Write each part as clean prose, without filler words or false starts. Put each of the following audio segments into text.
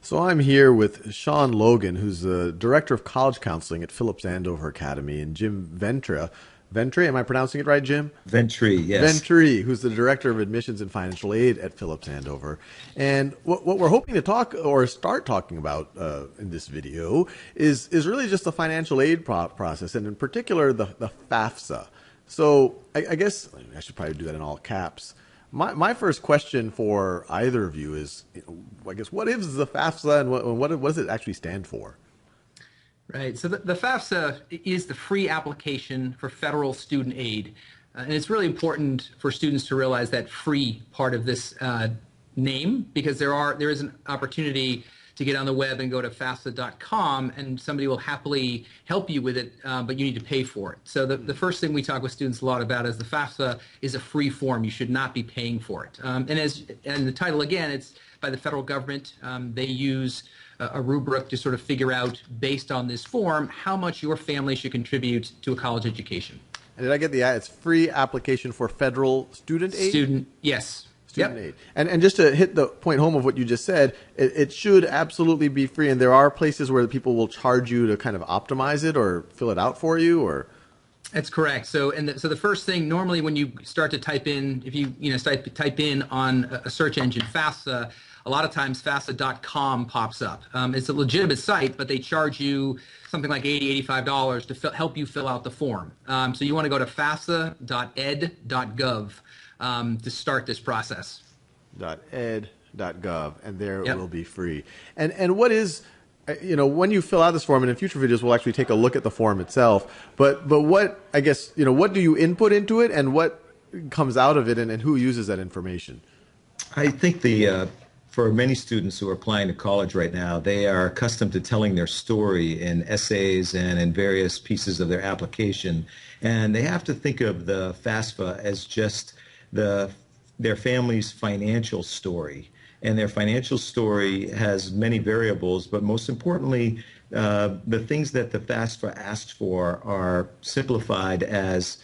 So I'm here with Sean Logan, who's the Director of College Counseling at Phillips Andover Academy, and Jim Ventre. Ventre, am I pronouncing it right, Jim? Ventry, yes. Ventry, who's the Director of Admissions and Financial Aid at Phillips Andover. And what we're hoping to talk or start talking about in this video is really just the financial aid process, and in particular the FAFSA. So I guess I should probably do that in all caps. My first question for either of you is, I guess, what is the FAFSA and what does it actually stand for? Right. So the FAFSA is the free application for federal student aid. And it's really important for students to realize that free part of this name, because there is an opportunity to get on the web and go to fafsa.com, and somebody will happily help you with it, but you need to pay for it. So the first thing we talk with students a lot about is the FAFSA is a free form. You should not be paying for it. And the title, again, it's by the federal government. They use a rubric to sort of figure out, based on this form, how much your family should contribute to a college education. And did I get it's free application for federal student aid? Yes. Student aid. And just to hit the point home of what you just said, it should absolutely be free. And there are places where people will charge you to kind of optimize it or fill it out for you, or? That's correct. So the first thing, normally when you start to type in, if you type in on a search engine FAFSA, a lot of times FAFSA.com pops up. It's a legitimate site, but they charge you something like $80, $85 to help you fill out the form. So you want to go to fafsa.ed.gov to start this process. .ed.gov, and there it will be free. And what is, when you fill out this form, and in future videos we'll actually take a look at the form itself, but what, I guess, what do you input into it, and what comes out of it, and who uses that information? I think for many students who are applying to college right now, they are accustomed to telling their story in essays and in various pieces of their application, and they have to think of the FAFSA as just their family's financial story. And their financial story has many variables, but most importantly, the things that the FAFSA asks for are simplified as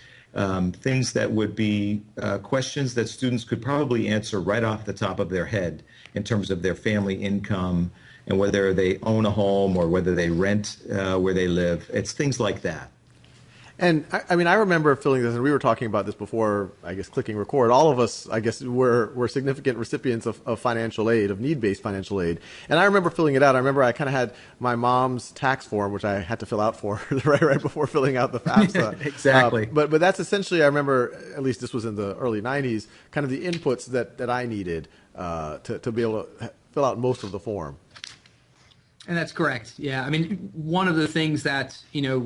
things that would be questions that students could probably answer right off the top of their head in terms of their family income and whether they own a home or whether they rent where they live. It's things like that. And I mean, I remember filling this, and we were talking about this before, I guess, clicking record. All of us, I guess, were significant recipients of financial aid, of need-based financial aid. And I remember filling it out. I remember I kind of had my mom's tax form, which I had to fill out for right before filling out the FAFSA. Exactly. But that's essentially, I remember, at least this was in the early 90s, kind of the inputs that I needed to be able to fill out most of the form. And that's correct. Yeah. I mean, one of the things that,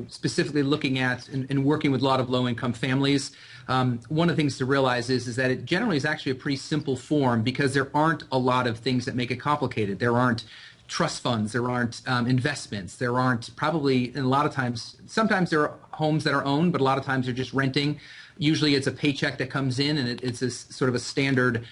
specifically looking at and working with a lot of low-income families, one of the things to realize is that it generally is actually a pretty simple form, because there aren't a lot of things that make it complicated. There aren't trust funds, there aren't investments, there aren't probably, and a lot of times, sometimes there are homes that are owned, but a lot of times they're just renting. Usually it's a paycheck that comes in, and it's a sort of a standard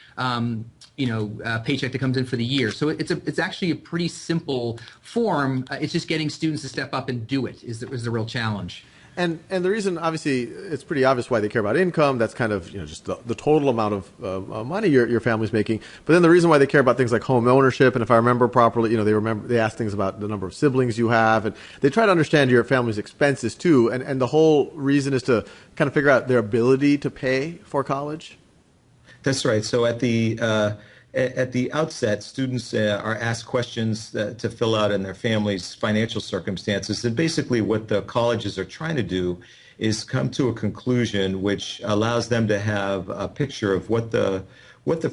paycheck that comes in for the year. So it's actually a pretty simple form. It's just getting students to step up and do it is the real challenge. And the reason, obviously, it's pretty obvious why they care about income. That's kind of just the total amount of money your family's making. But then the reason why they care about things like home ownership, and if I remember properly, they ask things about the number of siblings you have, and they try to understand your family's expenses too. And the whole reason is to kind of figure out their ability to pay for college. That's right. So at the outset, students are asked questions to fill out in their family's financial circumstances. And basically what the colleges are trying to do is come to a conclusion which allows them to have a picture of what the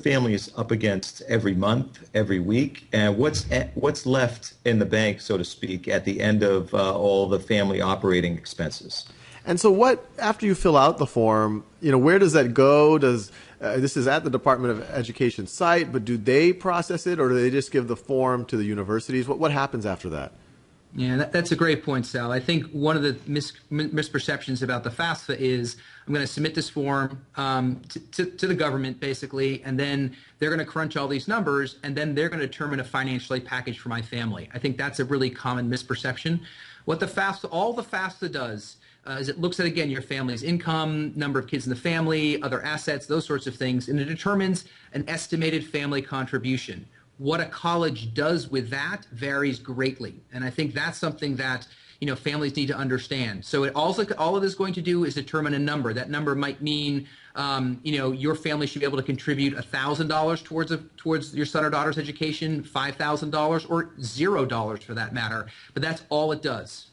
family is up against every month, every week, and what's left in the bank, so to speak, at the end of all the family operating expenses. And so after you fill out the form, where does that go? This is at the Department of Education site, but do they process it, or do they just give the form to the universities? What happens after that? Yeah, that's a great point, Sal. I think one of the misperceptions about the FAFSA is I'm going to submit this form to the government, basically, and then they're going to crunch all these numbers, and then they're going to determine a financial aid package for my family. I think that's a really common misperception. What all the FAFSA does is it looks at, again, your family's income, number of kids in the family, other assets, those sorts of things, and it determines an estimated family contribution. What a college does with that varies greatly. And I think that's something that families need to understand. So all it is going to do is determine a number. That number might mean your family should be able to contribute $1,000 towards your son or daughter's education, $5,000, or $0 for that matter. But that's all it does.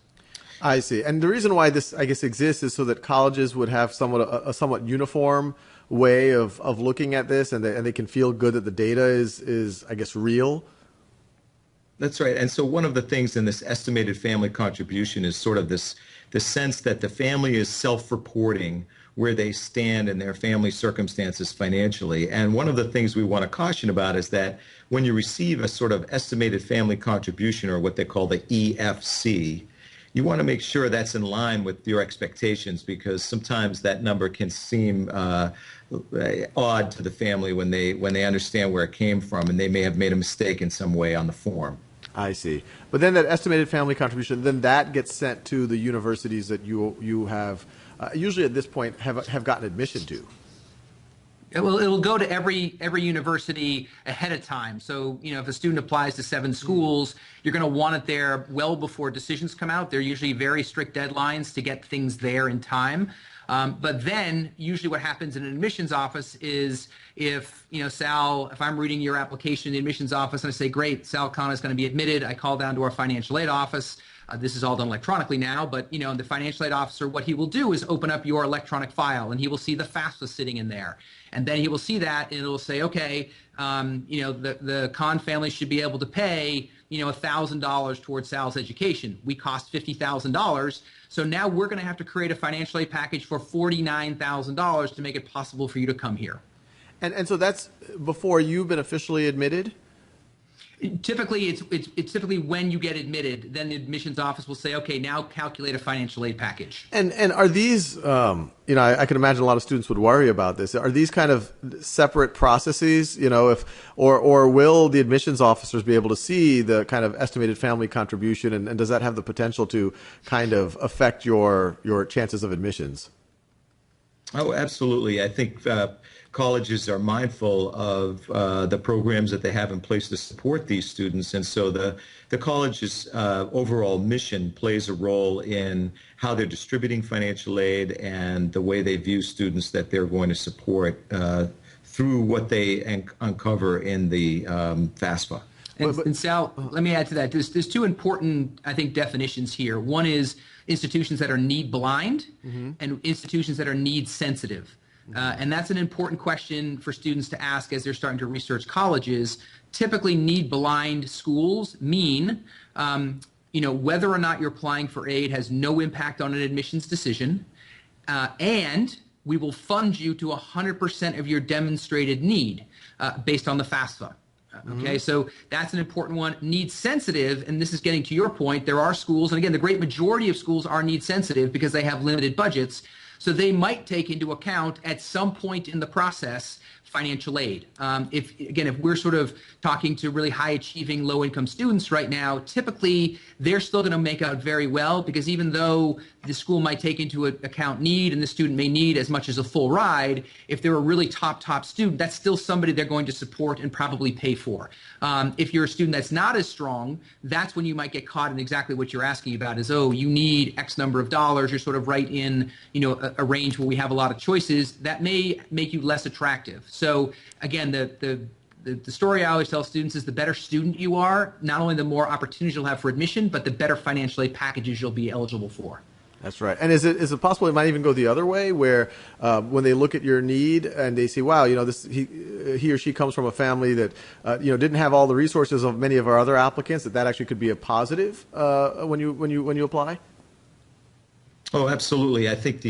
I see. And the reason why this, I guess, exists is so that colleges would have a somewhat uniform way of looking at this, and they can feel good that the data is I guess, real. That's right. And so one of the things in this estimated family contribution is sort of the sense that the family is self-reporting where they stand in their family circumstances financially. And one of the things we want to caution about is that when you receive a sort of estimated family contribution, or what they call the EFC, you want to make sure that's in line with your expectations, because sometimes that number can seem odd to the family when they understand where it came from, and they may have made a mistake in some way on the form. I see. But then that estimated family contribution, then that gets sent to the universities that you have usually at this point have gotten admission to. It'll go to every university ahead of time. So, if a student applies to 7 schools, you're going to want it there well before decisions come out. They're usually very strict deadlines to get things there in time. But then usually what happens in an admissions office is if Sal, if I'm reading your application in the admissions office and I say, great, Sal Khan is going to be admitted, I call down to our financial aid office. This is all done electronically now, but the financial aid officer, what he will do is open up your electronic file, and he will see the FAFSA sitting in there. And then he will see that, and it'll say, okay, the Khan family should be able to pay, $1,000 towards Sal's education. We cost $50,000. So now we're going to have to create a financial aid package for $49,000 to make it possible for you to come here. And so that's before you've been officially admitted? Typically, it's typically when you get admitted, then the admissions office will say, okay, now calculate a financial aid package. And are these, I can imagine a lot of students would worry about this. Are these kind of separate processes, or will the admissions officers be able to see the kind of estimated family contribution, and does that have the potential to kind of affect your chances of admissions? Oh, absolutely. I think colleges are mindful of the programs that they have in place to support these students. And so the college's overall mission plays a role in how they're distributing financial aid and the way they view students that they're going to support through what they uncover in the FAFSA. And Sal, let me add to that. There's 2 important, I think, definitions here. One is institutions that are need blind and institutions that are need sensitive. And that's an important question for students to ask as they're starting to research colleges. Typically, need blind schools mean, whether or not you're applying for aid has no impact on an admissions decision, and we will fund you to 100% of your demonstrated need based on the FAFSA. Okay, so that's an important one. Need sensitive, and this is getting to your point, there are schools, and again, the great majority of schools are need sensitive because they have limited budgets, so they might take into account at some point in the process financial aid. If we're sort of talking to really high achieving low income students right now, typically they're still going to make out very well, because even though the school might take into account need and the student may need as much as a full ride, if they're a really top student, that's still somebody they're going to support and probably pay for. If you're a student that's not as strong, that's when you might get caught in exactly what you're asking about is, oh, you need X number of dollars. You're sort of right in, a range where we have a lot of choices that may make you less attractive. So again, the story I always tell students is the better student you are, not only the more opportunities you'll have for admission, but the better financial aid packages you'll be eligible for. That's right. And is it possible it might even go the other way, where when they look at your need and they see, wow, he or she comes from a family that didn't have all the resources of many of our other applicants, that actually could be a positive when you apply? Oh, absolutely. I think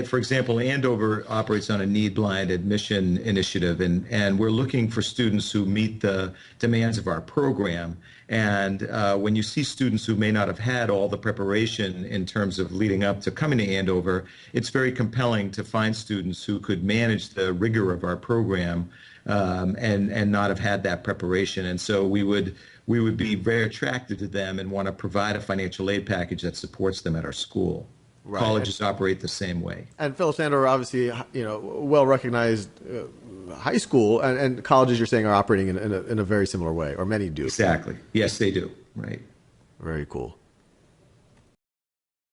for example, Andover operates on a need-blind admission initiative, and we're looking for students who meet the demands of our program. And when you see students who may not have had all the preparation in terms of leading up to coming to Andover, it's very compelling to find students who could manage the rigor of our program and not have had that preparation. And so we would be very attracted to them and want to provide a financial aid package that supports them at our school. Right. Colleges operate the same way. And Phillips Andover, obviously, well recognized high school and colleges, you're saying, are operating in a very similar way, or many do. Exactly. Yes, they do. Right. Very cool.